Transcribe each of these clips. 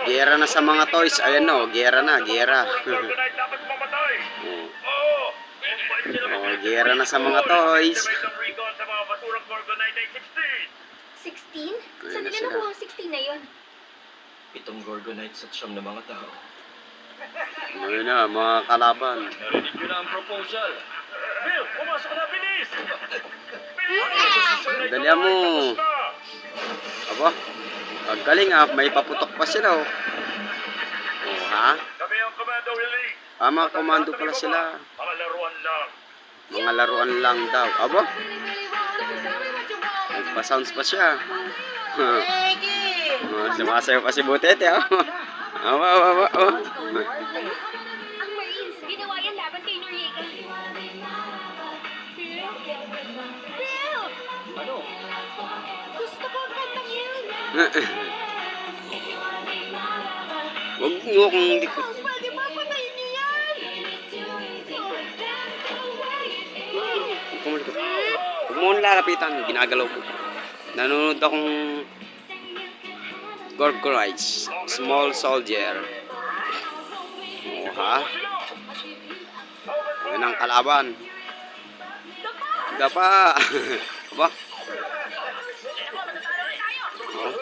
Gera na sa mga toys. Ayan o, gera na, gera. Oh, gera na sa mga toys. 16? Saan nila nakuha ang 16 na yun? 7 Gorgonites at 9 na mga tao. Ayun na, mga kalaban. Narinig nyo na ang proposal. Phil, pumasok na, bilis! Dalihan mo. Aba, ang galing ah, may paputok pa sila oh. Oh ha? Kami ang Commando Elite. Mga komando pala sila. Mga laruan lang. Mga laruan lang daw. Aba, nagpa-sounds pa siya. Sumasayaw pa si Butete oh. Aba. Ang Marines, ginawa yan laban kay Noriega. Phil! Ano? Gusto ko ang kantang yun. Huwag mo kung hindi ko... Pwede ba patayin niyo yan? Huwag mo kong lalapitan. Ginagalaw ko. Nanonood akong... Gorgonites. Small Soldier. Oh ha? Yan ang kalaban. Dapa! Aba? Oh.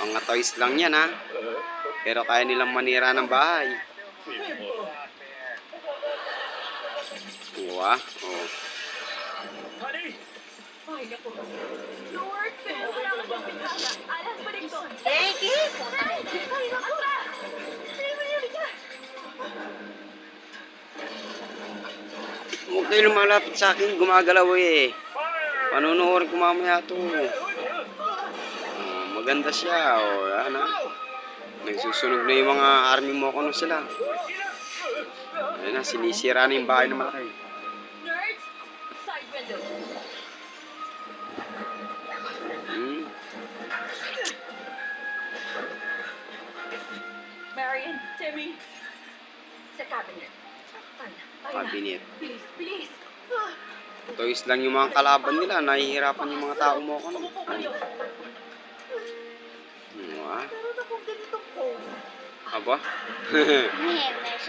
Mga toys lang yan ha. Pero kaya nilang manira ng bahay. Oh ha? Oh. Honey! Lord, Phil! Wala ka bang pinaka? Alam ba dito? Eki! Ay, naku ba? Hindi ka. Huwag kayo lumalapit sa akin. Gumagalaw eh. Panunuorin ko mamaya to. Oh, maganda siya. Oh, yan ha. Nagsusunog na yung mga army mo kung sila. Ayun na, sinisira na yung bahay na malaki. Nerds, side window. Marion, Timmy. Sa cabinet. Cabinet. Bilis, bilis. Toys lang yung mga kalaban nila. Nahihirapan yung mga tao mo kung Umupo kayo. Meron akong ganitong phone. Aba?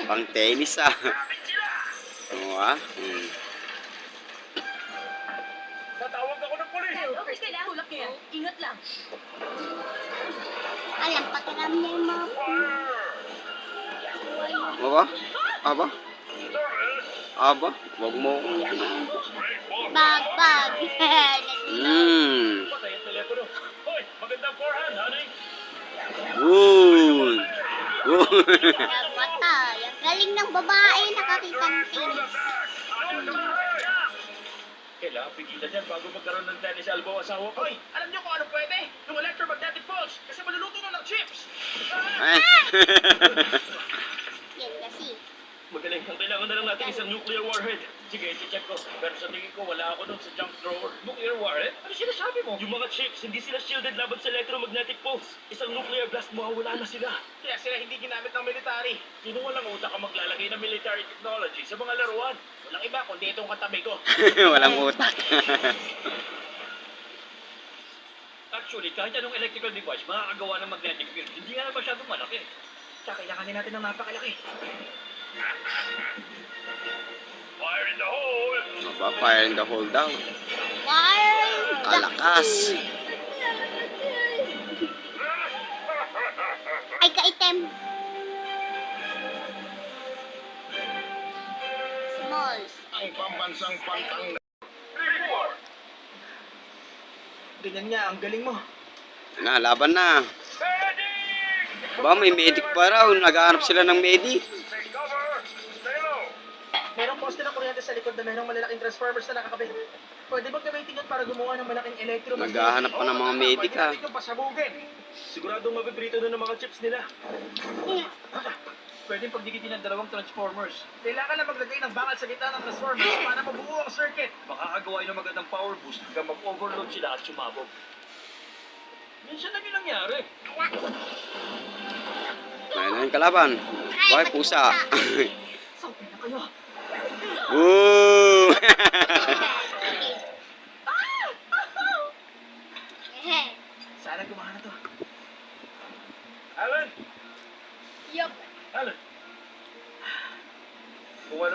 Pang tennis ah. Tatawag ako ng polis! Okay ka lang. Tulak niyo yan. Ingat lang. Alam, pakiram niya yung mga Aba? Aba? Aba? Wag mo akong... bag. Patay ang telepono. Hoy, magandang forehand, honey! Woon! Patay. Ang galing ng babae, nakakita ng tennis. Kailangan pigilan yan bago magkaroon ng tennis elbow asawa ko. Hoy, alam niyo kung ano pwede? Yung electromagnetic pulse, kasi maluluto na ng chips! Ay! Yan kasi. Magaling, ang kailangan na lang natin isang nuclear warhead. Sige, i-check ko. Pero sa tingin ko, wala ako doon sa junk drawer. Nuclear warhead? Ano sinasabi mo? Yung mga chips, hindi sila shielded laban sa electromagnetic pulse. Isang nuclear blast mo, wala na sila. Kaya sila hindi ginamit ng military. Sino walang utak ang maglalagay ng military technology sa mga laruan? Walang iba, kundi itong katabi ko. Walang utak. Actually, kahit anong electrical device, makakagawa ng magnetic field. Hindi nga masyadong malaki. Tsaka kailanganin natin ng napakalaki. Fire in the hole! Aba, fire in the hole daw. Fire! Kalakas. Ay, kaitem. Smalls. Ang pambansang pantang ganyan nga, ang galing mo. Na, laban na. Ba, may medic pa raw. Naghahanap sila ng medic. Merong poste ng kuryente sa likod na merong malalaking transformers na nakakabit. Pwede bang gamitin yun para gumawa ng malaking electromagnetic? Naghahanap pa ng mga medic ah. Pwede natin yung pasabugin. Siguradong mapiprito na ng mga chips nila. Pwede pagdikitin ng dalawang transformers. Kailangan na maglagay ng bakal sa gitna ng transformers para mabuo ang circuit. Makakagawa ng magandang power boost hanggang mag-overload sila at sumabog. Minsan na yun nangyari. Ayun na yung kalaban. Bakit pusa? Sautin na kayo. Woo! Ehe. Sana gumana to.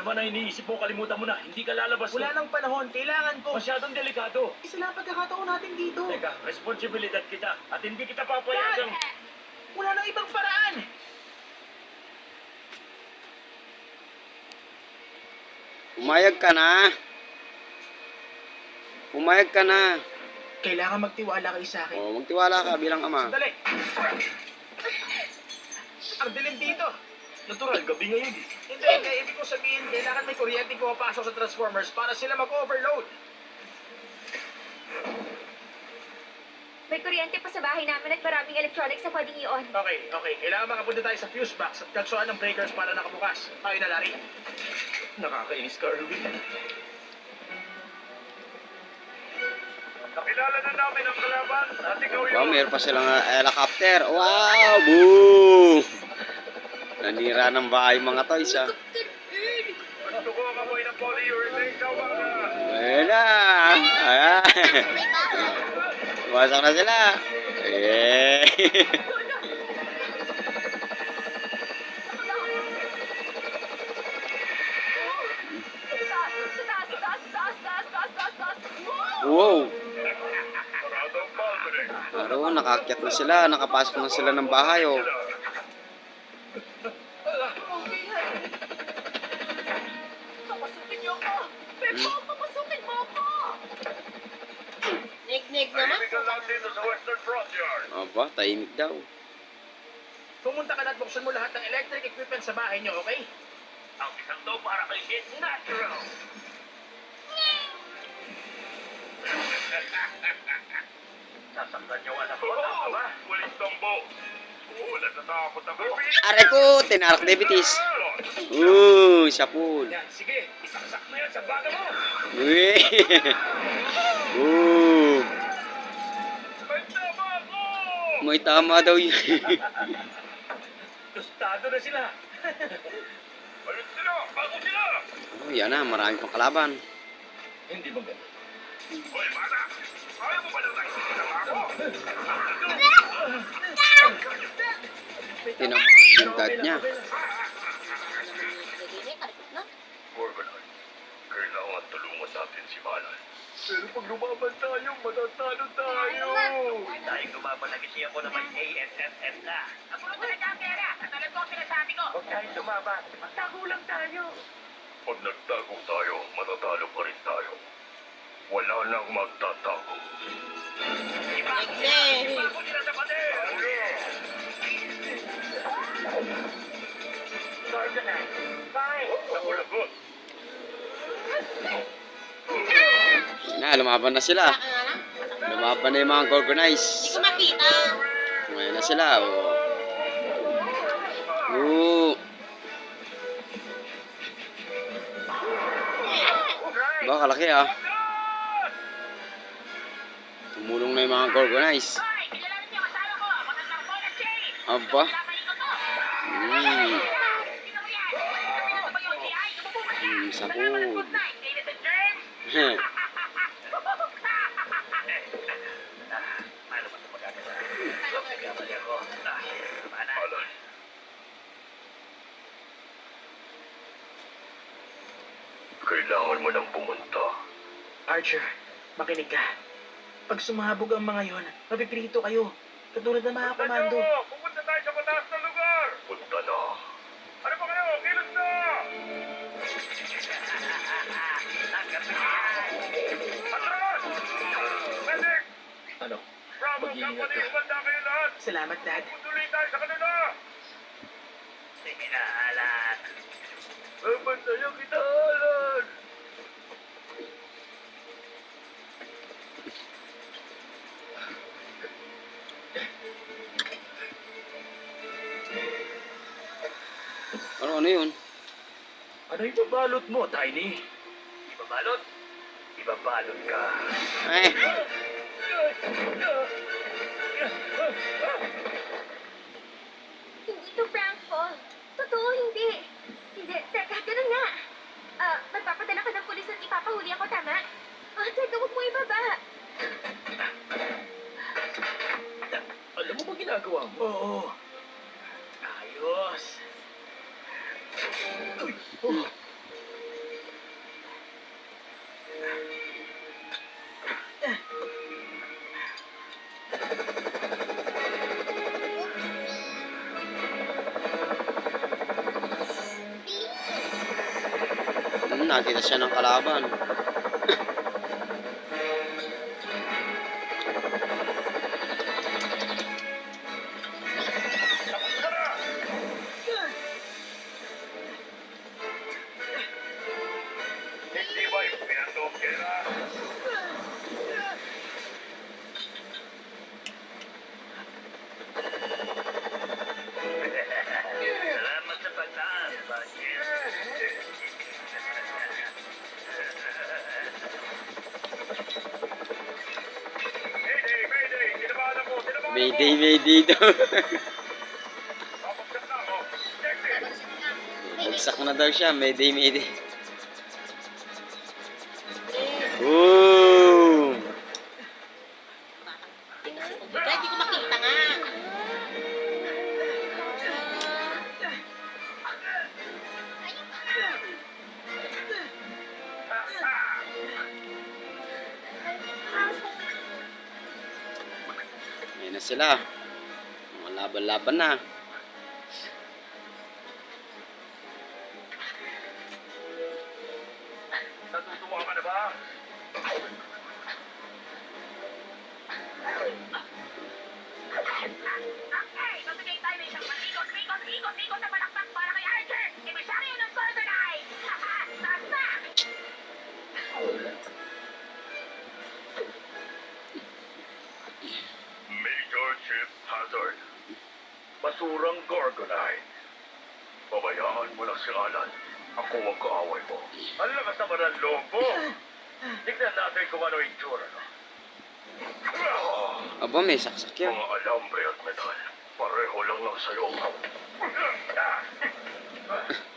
naman ang iniisip mo, kalimutan mo na. Hindi ka lalabas Wala doon. nang panahon. Kailangan ko. Masyadong delikado. Isa lang pagkakataon natin dito. Teka, responsibilidad kita at hindi kita papayagang... Wala nang ibang paraan. Pumayag ka na. Pumayag ka na. Kailangan magtiwala kayo sa akin. O, magtiwala ka bilang ama. Sandali. Ang dilim dito. Natural, gabi ngayon. Hindi, ibig ko sabihin, kailangan may kuryente pumapasok sa transformers para sila mag-overload. May kuryente pa sa bahay namin at maraming electronics na pwedeng i-on. Okay. Kailangan makapunta tayo sa fuse box at kagsuan ng breakers para nakabukas. Tayo na, Larry. Nakakainis ka, Irwin. Nakilala na namin ang kalaban at ikaw Wow, mayroon pa silang helicopter. Wow, boom! Nanira ng bahay mga toys, ha. Gusto ko ang amoy ng polyurethane sa wanga. Ayan na. Ayan. May bahay. Wasak na sila. Eh. Wow. Maradong Valverde. Aro, nakakyat na sila. Nakapasok na sila ng bahay, oh. Papasukin niyo ako! Pepo, papasukin mo ako! Nig-nig Tahimik lang dito sa Western Frontier. Aba, tahimik daw. Pumunta ka na at buksan mo lahat ng electric equipment sa bahay niyo, okay? Ang isang daw para kay Kid Natural. Sasaktan niyo anak ko, tama ba? Walis tambo. Wala natakot ako. Aray ko, tinarak diabetes. Sapul. Yan, sige, isaksak mo yan sa baga mo. Uy. Ooh. May tama ako! May tama daw yun. Tostado na sila. Ayun sila! Bago sila! Oh, yan na, marami pang kalaban. Hindi ba ganun? Hoy, bata! Ayaw mo ba nang nakikita ako? Tinamaan yung dad niya. Gorgonite, kailangan tulungan natin si Malay. Pero pag lumaban tayo, matatalo tayo. Dahil lumaban na kasi ako naman ASSS na. Ako na talaga ang pera. Katulad ko ang sinasabi ko. Huwag tayong lumaban. Magtago lang tayo. Pag nagtago tayo, matatalo pa rin tayo. Wala nang magtatago. Iba ko nila sa pader! Gorgonite, fine. Lagot. Na, lumaban na sila. Lumaban na yung mga Gorgonize. Hindi ko makita. Ngayon na sila, oh. Oo. Ba, kalaki, ah. Tumulong na yung mga Gorgonize. Hoy, kilala niyo ang asawa ko! Magandang bola, Jay! Aba. Pinapalik ko to! Hmm. Sino mo yan? Sabihin ko ba yung GI? Lumubukas ka! Sapul. Salamat at good night, ladies and germs! Paano ba ito magagawa? Kamali ako. Paano? Malay. Kailangan mo nang pumunta. Archer, makinig ka. Pag sumabog ang mga yon, mapipilito kayo. Katulad ng mga komando. Pupunta tayo sa mataas na lugar! Punta na. Ano ba kayo? Kilos na! Atras! Medic! Ano? Bravo Company, umanda kayo lahat! Salamat, Dad. Tuloy tayo sa kanila! Sige na, Alan. Bantayan kita, Alan! Ano yun? Ano yung babalot mo, Tiny? Ibabalot? Ibabalot ka. Eh, Hindi to prank call. Totoo, hindi. Hindi, teka, ganun nga. Magpapadala ka ng pulis at ipapahuli ako, tama? Teka, huwag mo ibaba. Alam mo ba ginagawa mo? Oo. Ayos. Uy! Oh! nakita siya ng kalaban. Hindi ba yung pinatong kira? Salamat sa pagtaan, Bakit? Mayday, Mayday! Tinabahan ako! Tinabahan ako! Mayday, mayday daw. Kapagkat na ako! Check it! Bagsak na daw siya. Mayday, mayday. Boom! Kaya di ko makita nga. Ayan na sila. Mga laban-laban na. Natutuwa ka na ba? Okay, magbigay tayo ng isang ikot na malakpak para kay Archer! Emisaryo ng Golden Eye! Haha! Taas na! Major Chief Hazard. Basurang Gorgonite. Pabayaan mo lang si Alan. Ako ang kaaway mo. Ang lakas naman ang loob mo. Tignan natin kung ano yung tsura, no? Aba, may saksak yan. Mga alambre at metal. Pareho lang lang sa'yo.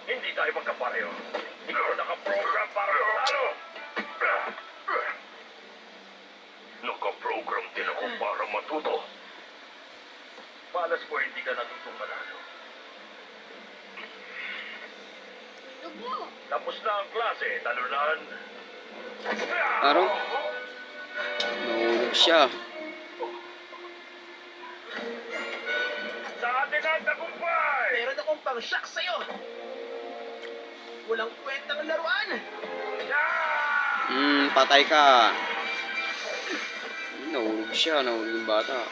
Hindi tayo magkapareho. Ikaw nakaprogram para matalo. Nakaprogram din ako para matuto. Malas mo hindi ka natutong manalo. Lugmo. Tapos na ang klase, talunan. Parang nahulog siya. Sa atin ang tagumpay! Meron akong pang-shock sa'yo. Walang kwentang laruan. Patay ka. Nahulog siya. Nahulog yung bata.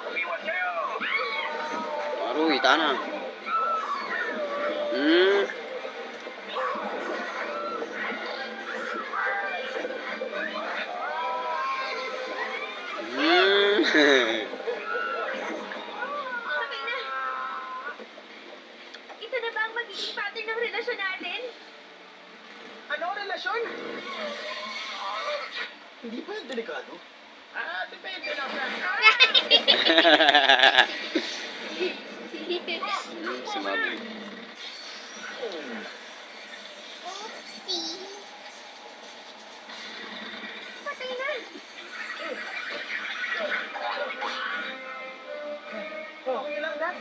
Umiwas kayo! Aroy, tana. Sabay na! Ito na ba ang magiging pattern ng relasyon natin? Ano ang relasyon? Hindi ba yung delikado? Depende lang sa... Sumabi. Oopsie. Patay na! Okay lang, Dad.